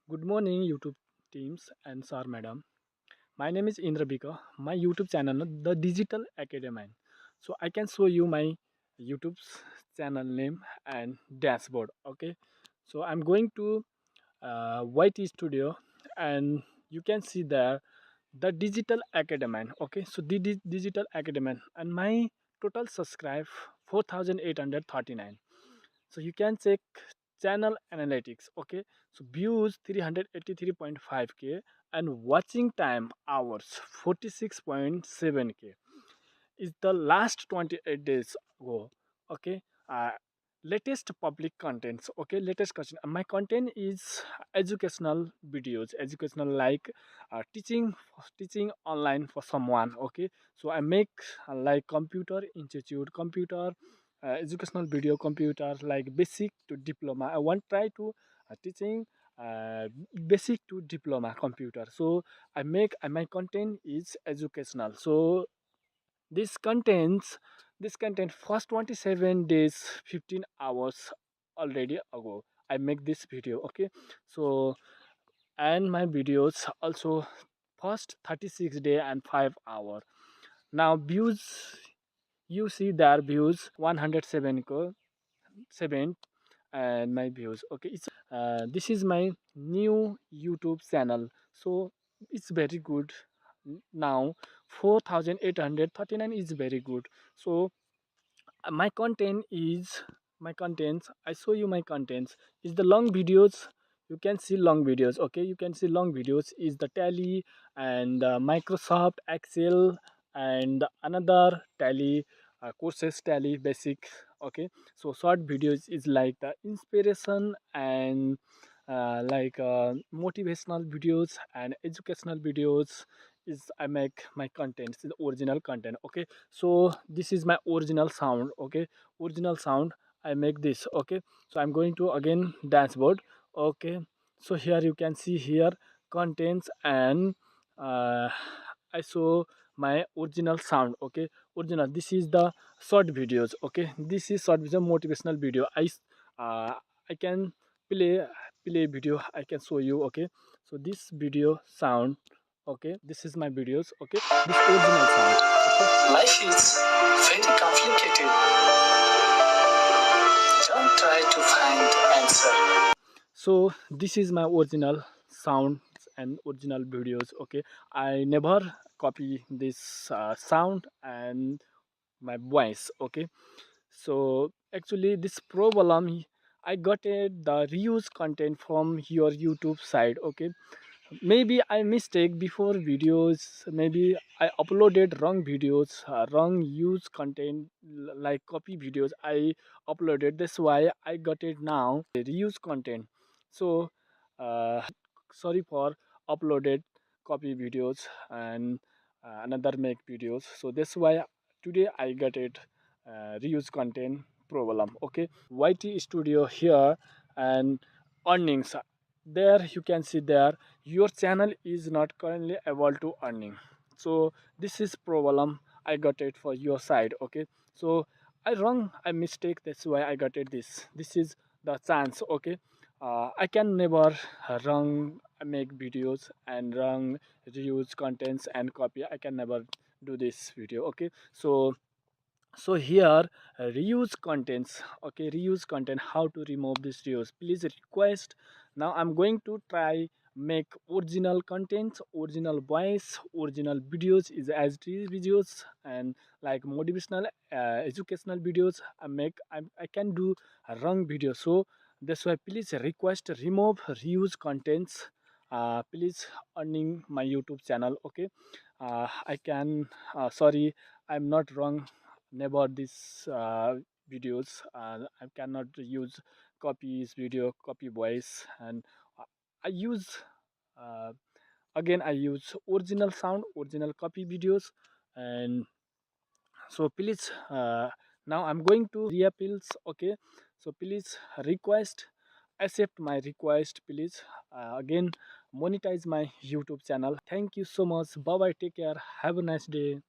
Good morning, YouTube teams and sir, madam. My name is Indra Bika. My YouTube channel, The Digital Academy. So I can show you my YouTube channel name and dashboard. Okay. So I'm going to YT Studio, and you can see there the Digital Academy. Okay. So the Digital Academy, and my total subscribe 4,839. So you can check channel analytics. Okay, so views 383.5k and watching time hours 46.7k is the last 28 days ago. Okay, uh, latest public contents. Okay, latest question. My content is educational videos, educational like teaching online for someone. Okay, so I make like computer institute, computer educational video, computer like basic to diploma. I want try to teaching uh, basic to diploma computer. So I make my content is educational. So this contains this content first 27 days 15 hours already ago I make this video. Okay, so and my videos also first 36 day and 5 hour. Now views, you see their views 107 7 and my views. Okay, it's this is my new YouTube channel, so it's very good. Now 4,839 is very good. So my content is my contents, I show you my contents is the long videos. You can see long videos. Okay, you can see long videos is the tally and Microsoft Excel and another tally courses tally basic. Okay, so short videos is like the inspiration and motivational videos and educational videos is I make my content is the original content. Okay, so this is my original sound. Okay, original sound I make this. Okay, so I'm going to again dashboard. Okay, so here you can see here contents and uh, I show my original sound. Okay, original, this is the short videos. Okay, this is short video motivational video. Uh, I can play video, I can show you. Okay, so this video sound. Okay, this is my videos. Okay, this original sound. Okay, life is very complicated. Don't try to find answer. so this is my original sound and original videos. Okay, I never copy this sound and my voice. Okay, so actually this problem I got it the reuse content from your YouTube side. Okay, maybe I mistake before videos, maybe I uploaded wrong videos, wrong use content, like copy videos I uploaded, that's why I got it now reuse content. So sorry for uploaded copy videos and another make videos, so that's why today I got it reuse content problem. Okay, YT studio here and earnings, there you can see there your channel is not currently able to earning. So this is problem I got it for your side. Okay, so I wrong, I mistake, that's why I got it this is the chance. Okay, I can never wrong make videos and wrong reuse contents and copy, I can never do this video. Okay, so here reuse contents. Okay, reuse content, how to remove this reuse, please request. Now I'm going to try make original contents, original voice, original videos is as it is videos and like motivational educational videos I make. I can do a wrong video, so that's why please request remove reuse contents. Please earning my YouTube channel. Okay, I can sorry, I'm not wrong, never this videos. I cannot use copies video, copy voice, and uh, I use uh, again I use original sound, original copy videos. And so please now I'm going to reappeals. Okay, so please request, accept my request, please again monetize my YouTube channel. Thank you so much, bye bye, take care, have a nice day.